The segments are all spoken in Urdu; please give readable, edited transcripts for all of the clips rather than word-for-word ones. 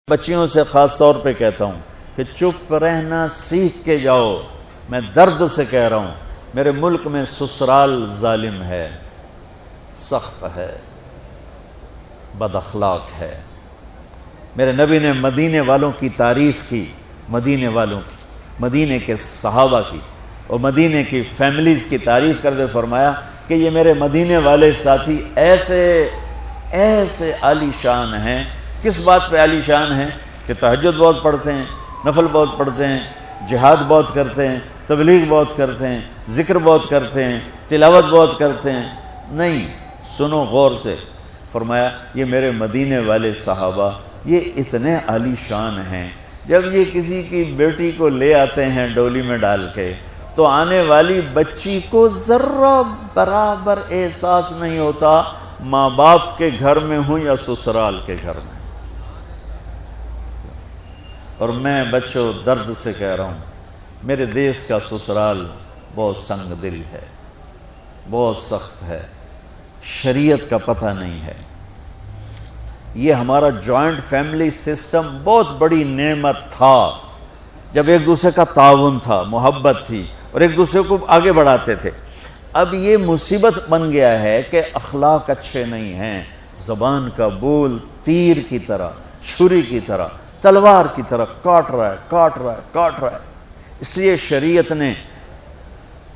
بچیوں سے خاص طور پہ کہتا ہوں کہ چپ رہنا سیکھ کے جاؤ. میں درد سے کہہ رہا ہوں، میرے ملک میں سسرال ظالم ہے، سخت ہے، بد اخلاق ہے. میرے نبی نے مدینے والوں کی تعریف کی، مدینے والوں کی، مدینے کے صحابہ کی اور مدینے کی فیملیز کی تعریف کرتے فرمایا کہ یہ میرے مدینے والے ساتھی ایسے عالی شان ہیں. کس بات پہ عالی شان ہیں؟ کہ تہجد بہت پڑھتے ہیں، نفل بہت پڑھتے ہیں، جہاد بہت کرتے ہیں، تبلیغ بہت کرتے ہیں، ذکر بہت کرتے ہیں، تلاوت بہت کرتے ہیں. نہیں، سنو غور سے. فرمایا یہ میرے مدینے والے صحابہ یہ اتنے عالی شان ہیں، جب یہ کسی کی بیٹی کو لے آتے ہیں ڈولی میں ڈال کے تو آنے والی بچی کو ذرہ برابر احساس نہیں ہوتا ماں باپ کے گھر میں ہوں یا سسرال کے گھر میں. اور میں بچوں درد سے کہہ رہا ہوں، میرے دیس کا سسرال بہت سنگ دل ہے، بہت سخت ہے، شریعت کا پتہ نہیں ہے. یہ ہمارا جوائنٹ فیملی سسٹم بہت بڑی نعمت تھا، جب ایک دوسرے کا تعاون تھا، محبت تھی اور ایک دوسرے کو آگے بڑھاتے تھے. اب یہ مصیبت بن گیا ہے کہ اخلاق اچھے نہیں ہیں، زبان کا بول تیر کی طرح، چھری کی طرح، تلوار کی طرح کاٹ رہا ہے. اس لیے شریعت نے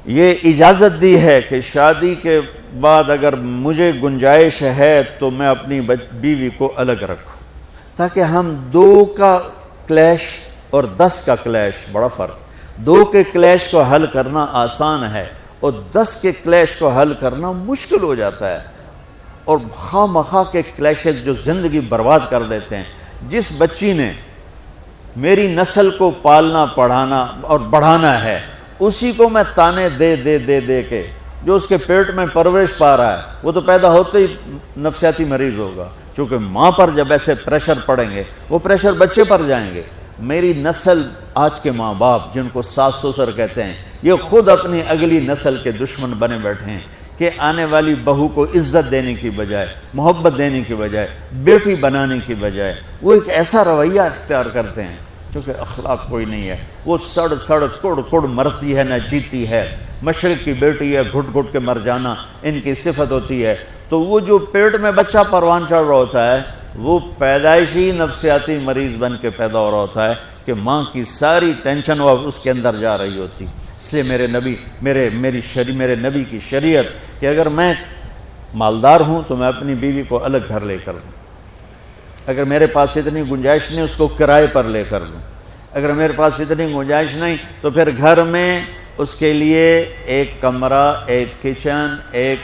یہ اجازت دی ہے کہ شادی کے بعد اگر مجھے گنجائش ہے تو میں اپنی بیوی کو الگ رکھوں، تاکہ ہم 2 کا کلیش اور 10 کا کلیش، بڑا فرق. 2 کے کلیش کو حل کرنا آسان ہے اور 10 کے کلیش کو حل کرنا مشکل ہو جاتا ہے. اور خواہ مخواہ کے کلیشز جو زندگی برباد کر دیتے ہیں. جس بچی نے میری نسل کو پالنا پڑھانا اور بڑھانا ہے، اسی کو میں تانے دے کے جو اس کے پیٹ میں پرورش پا رہا ہے وہ تو پیدا ہوتے ہی نفسیاتی مریض ہوگا، چونکہ ماں پر جب ایسے پریشر پڑیں گے وہ پریشر بچے پر جائیں گے. میری نسل، آج کے ماں باپ جن کو ساس سسر کہتے ہیں، یہ خود اپنی اگلی نسل کے دشمن بنے بیٹھے ہیں کہ آنے والی بہو کو عزت دینے کی بجائے، محبت دینے کی بجائے، بیٹی بنانے کی بجائے وہ ایک ایسا رویہ اختیار کرتے ہیں چونکہ اخلاق کوئی نہیں ہے. وہ سڑ کڑ مرتی ہے نہ جیتی ہے. مشرق کی بیٹی ہے، گھٹ گھٹ کے مر جانا ان کی صفت ہوتی ہے. تو وہ جو پیٹ میں بچہ پروان چڑھ رہا ہوتا ہے وہ پیدائشی نفسیاتی مریض بن کے پیدا ہو رہا ہوتا ہے کہ ماں کی ساری ٹینشن وہ اس کے اندر جا رہی ہوتی. اس لیے میرے نبی کی شریعت کہ اگر میں مالدار ہوں تو میں اپنی بیوی کو الگ گھر لے کر دوں، اگر میرے پاس اتنی گنجائش نہیں اس کو کرائے پر لے کر دوں، اگر میرے پاس اتنی گنجائش نہیں تو پھر گھر میں اس کے لیے ایک کمرہ، ایک کچن، ایک